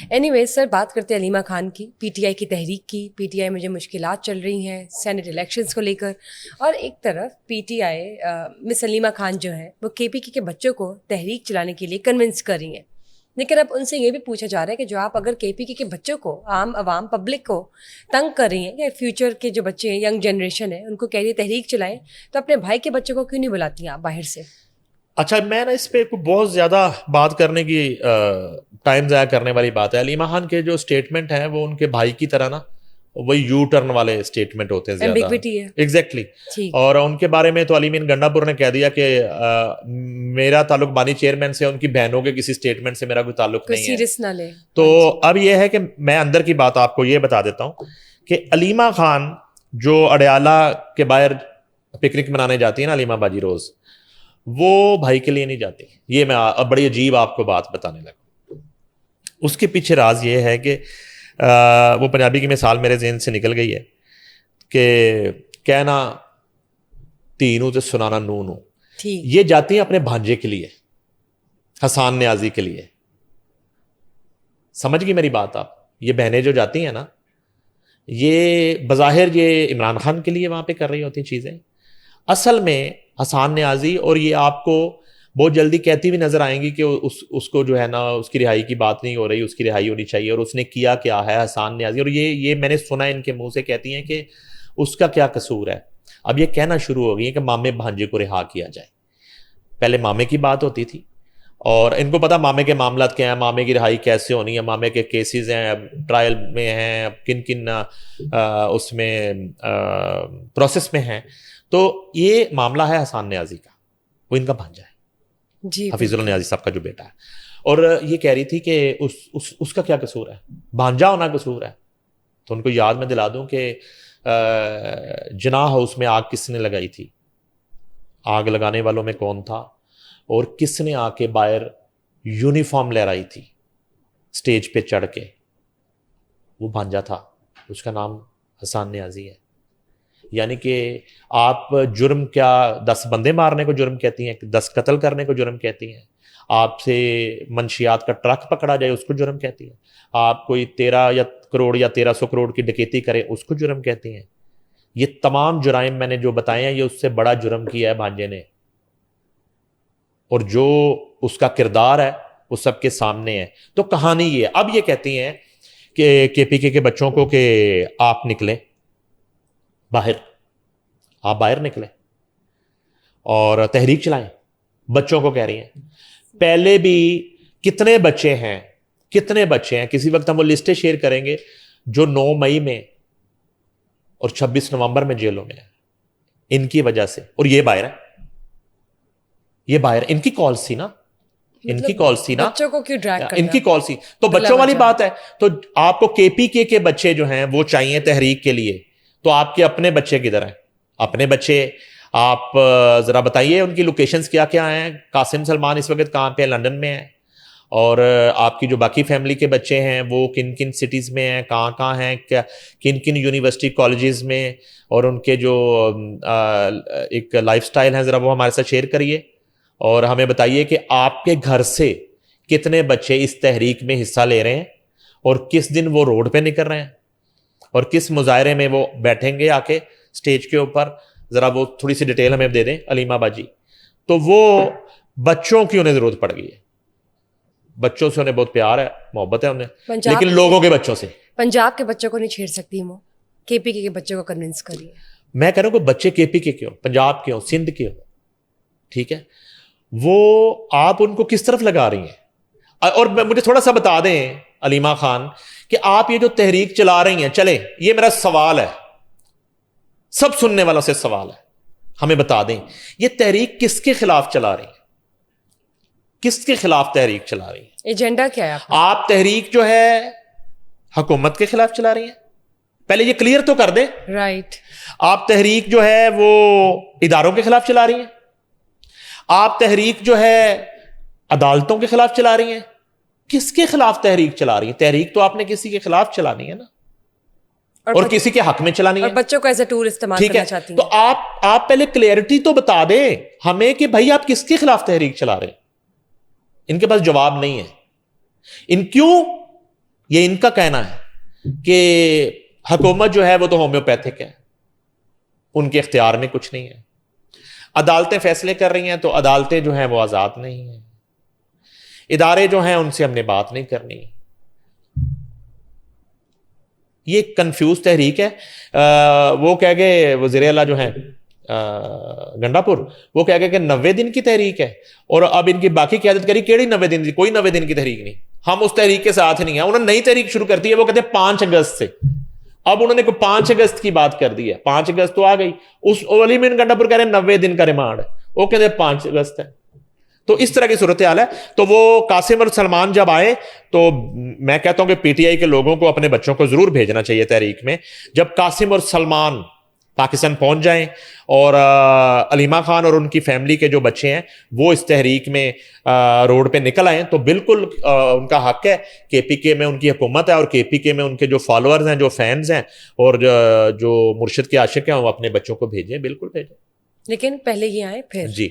Any ویز سر، بات کرتے ہیں علیمہ خان کی، پی ٹی آئی کی تحریک کی. پی ٹی آئی میں جو مشکلات چل رہی ہیں سینٹ الیکشنز کو لے کر، اور ایک طرف پی ٹی آئی مس علیمہ خان جو ہے وہ کے پی کے بچوں کو تحریک چلانے کے لیے کنونس کر رہی ہیں. لیکن اب ان سے یہ بھی پوچھا جا رہا ہے کہ جو آپ اگر کے پی کے بچوں کو، عام عوام پبلک کو تنگ کر رہی ہیں، یا فیوچر کے جو بچے ہیں، ینگ جنریشن ہے، ان کو کہہ رہی ہے تحریک چلائیں، تو اپنے بھائی کے بچوں کو کیوں نہیں بلاتی ہیں آپ باہر سے؟ اچھا، میں نا اس پہ بہت زیادہ بات کرنے کی ٹائم ضائع کرنے والی بات ہے. علیمہ خان کے جو اسٹیٹمنٹ ہیں وہ ان کے بھائی کی طرح نا وہی یو ٹرن والے اسٹیٹمنٹ ہوتے ہیں زیادہ. ایمبیگوٹی ہے. ایگزیکٹلی. ٹھیک. اور ان کے بارے میں تو علی مین گنڈا پور نے کہہ دیا کہ میرا تعلق بانی چیئرمین سے، ان کی بہنوں کے کسی اسٹیٹمنٹ سے میرا کوئی تعلق نہیں ہے. سیریس نہ لے. تو اب یہ ہے کہ میں اندر کی بات آپ کو یہ بتا دیتا ہوں کہ علیمہ خان جو اڈیالہ کے باہر پکنک منانے جاتی ہے نا علیمہ باجی روز، وہ بھائی کے لیے نہیں جاتی. یہ میں اب بڑی عجیب آپ کو بات بتانے لگا. اس کے پیچھے راز یہ ہے کہ وہ پنجابی کی مثال میرے ذہن سے نکل گئی ہے کہ کہنا تینوں تے سنانا نو. یہ جاتی ہیں اپنے بھانجے کے لیے، حسان نیازی کے لیے. سمجھ گئی میری بات آپ؟ یہ بہنیں جو جاتی ہیں نا، یہ بظاہر یہ عمران خان کے لیے وہاں پہ کر رہی ہوتی چیزیں، اصل میں حسان نیازی، اور یہ آپ کو بہت جلدی کہتی بھی نظر آئیں گی کہ اس کو جو ہے نا اس کی رہائی کی بات نہیں ہو رہی، اس کی رہائی ہونی چاہیے. اور اس نے کیا کیا ہے حسان نیازی، اور یہ میں نے سنا ان کے منہ سے کہتی ہیں کہ اس کا کیا قصور ہے. اب یہ کہنا شروع ہو گئی ہے کہ مامے بھانجے کو رہا کیا جائے. پہلے مامے کی بات ہوتی تھی، اور ان کو پتا مامے کے معاملات کیا ہیں، مامے کی رہائی کیسے ہونی ہے، مامے کے کیسز ہیں، ٹرائل میں ہیں، کن کن اس میں پروسیس میں ہیں. تو یہ معاملہ ہے حسان نیازی کا، وہ ان کا بھانجا ہے جی، حفیظ اللہ نیازی صاحب کا جو بیٹا ہے. اور یہ کہہ رہی تھی کہ اس کا کیا قصور ہے، بھانجا ہونا قصور ہے. تو ان کو یاد میں دلا دوں کہ جناح ہاؤس میں آگ کس نے لگائی تھی، آگ لگانے والوں میں کون تھا، اور کس نے آ کے باہر یونیفارم لہرائی تھی سٹیج پہ چڑھ کے، وہ بھانجا تھا. اس کا نام حسان نیازی ہے. یعنی کہ آپ جرم کیا 10 بندے مارنے کو جرم کہتی ہیں، 10 قتل کرنے کو جرم کہتی ہیں، آپ سے منشیات کا ٹرک پکڑا جائے اس کو جرم کہتی ہیں، آپ کوئی 13 کروڑ یا 1300 کروڑ کی ڈکیتی کرے اس کو جرم کہتی ہیں. یہ تمام جرائم میں نے جو بتائے ہیں، یہ اس سے بڑا جرم کیا ہے بھانجے نے، اور جو اس کا کردار ہے وہ سب کے سامنے ہے. تو کہانی یہ ہے. اب یہ کہتی ہیں کہ کے پی کے بچوں کو کہ آپ نکلیں باہر، آپ باہر نکلیں اور تحریک چلائیں. بچوں کو کہہ رہی ہیں. پہلے بھی کتنے بچے ہیں، کسی وقت ہم وہ لسٹیں شیئر کریں گے جو 9 مئی میں اور 26 نومبر میں جیلوں میں ہیں ان کی وجہ سے. اور یہ باہر ان کی کالز تھی نا، بچوں کو کیوں ڈریگ کرنا، ان کی کال سی. تو بچوں والی بات ہے. تو آپ کو کے پی کے بچے جو ہیں وہ چاہیے تحریک کے لیے، تو آپ کے اپنے بچے کدھر ہیں؟ اپنے بچے آپ ذرا بتائیے ان کی لوکیشنز کیا کیا ہیں. قاسم سلمان اس وقت کہاں پہ؟ لنڈن میں ہیں. اور آپ کی جو باقی فیملی کے بچے ہیں وہ کن کن سٹیز میں ہیں، کہاں ہیں، کن کن یونیورسٹی کالجز میں، اور ان کے جو ایک لائف سٹائل ہیں ذرا وہ ہمارے ساتھ شیئر کریے. اور ہمیں بتائیے کہ آپ کے گھر سے کتنے بچے اس تحریک میں حصہ لے رہے ہیں، اور کس دن وہ روڈ پہ نکل رہے ہیں، اور کس مظاہرے میں وہ بیٹھیں گے آ کے سٹیج کے اوپر. ذرا وہ تھوڑی سی ڈیٹیل ہمیں دے دیں علیمہ باجی. تو وہ بچوں کی انہیں ضرورت پڑ گئی ہے. بچوں سے انہیں بہت پیار ہے، محبت ہے انہیں، لیکن لوگوں کے بچوں سے. پنجاب کے بچوں کو نہیں چھیڑ سکتی وہ، کے پی کے بچوں کو کنونس کریے. میں کہہ رہا ہوں کہ بچے کے پی کے کیوں، پنجاب کے ہوں، سندھ کے ہوں، ٹھیک ہے، وہ آپ ان کو کس طرف لگا رہی ہیں. اور مجھے تھوڑا سا بتا دیں علیمہ خان کہ آپ یہ جو تحریک چلا رہی ہیں، چلیں یہ میرا سوال ہے، سب سننے والوں سے سوال ہے، ہمیں بتا دیں یہ تحریک کس کے خلاف چلا رہی ہیں، کس کے خلاف تحریک چلا رہی ہیں؟ ایجنڈا کیا ہے آپ تحریک جو ہے حکومت کے خلاف چلا رہی ہیں؟ پہلے یہ کلیئر تو کر دیں. رائٹ. آپ تحریک جو ہے وہ اداروں کے خلاف چلا رہی ہیں؟ آپ تحریک جو ہے عدالتوں کے خلاف چلا رہی ہیں؟ کس کے خلاف تحریک چلا رہی ہیں؟ تحریک تو آپ نے کسی کے خلاف چلانی ہے نا، اور کسی کے حق میں چلانی ہے، اور بچوں کو ایز اے ٹول استعمال کرنا چاہتی ہیں. تو آپ پہلے کلیئرٹی تو بتا دیں ہمیں کہ بھائی آپ کس کے خلاف تحریک چلا رہے ہیں. ان کے پاس جواب نہیں ہے. ان کیوں یہ ان کا کہنا ہے کہ حکومت جو ہے وہ تو ہومیوپیتھک ہے, ان کے اختیار میں کچھ نہیں ہے. عدالتیں فیصلے کر رہی ہیں تو عدالتیں جو ہیں وہ آزاد نہیں ہیں. ادارے جو ہیں ان سے ہم نے بات نہیں کرنی. یہ کنفیوز تحریک ہے. وہ کہہ گئے وزیر اعلیٰ جو ہیں گنڈا پور, وہ کہہ گئے کہ 90 دن کی تحریک ہے, اور اب ان کی باقی قیادت کری کیڑی 90 دن کی, کوئی 90 دن کی تحریک نہیں, ہم اس تحریک کے ساتھ نہیں ہیں. انہوں نے نئی تحریک شروع کرتی ہے, وہ کہتے ہیں 5 اگست سے. اب انہوں نے کوئی 5 اگست کی بات کر دی ہے, 5 اگست تو آ گئی, اس علی مین گنڈا پور کہہ رہے ہیں 90 دن کا ریمانڈ, وہ کہتے ہیں 5 اگست ہے. تو اس طرح کی صورتحال ہے. تو وہ قاسم اور سلمان جب آئے تو میں کہتا ہوں کہ پی ٹی آئی کے لوگوں کو اپنے بچوں کو ضرور بھیجنا چاہیے تحریک میں. جب قاسم اور سلمان پاکستان پہنچ جائیں اور علیمہ خان اور ان کی فیملی کے جو بچے ہیں وہ اس تحریک میں روڈ پہ نکل آئیں, تو بالکل ان کا حق ہے. کے پی کے میں ان کی حکومت ہے, اور کے پی کے میں ان کے جو فالوورز ہیں, جو فینز ہیں, اور جو مرشد کے عاشق ہیں, وہ اپنے بچوں کو بھیجیں, بالکل بھیجیں. لیکن پہلے یہ آئے پھر جی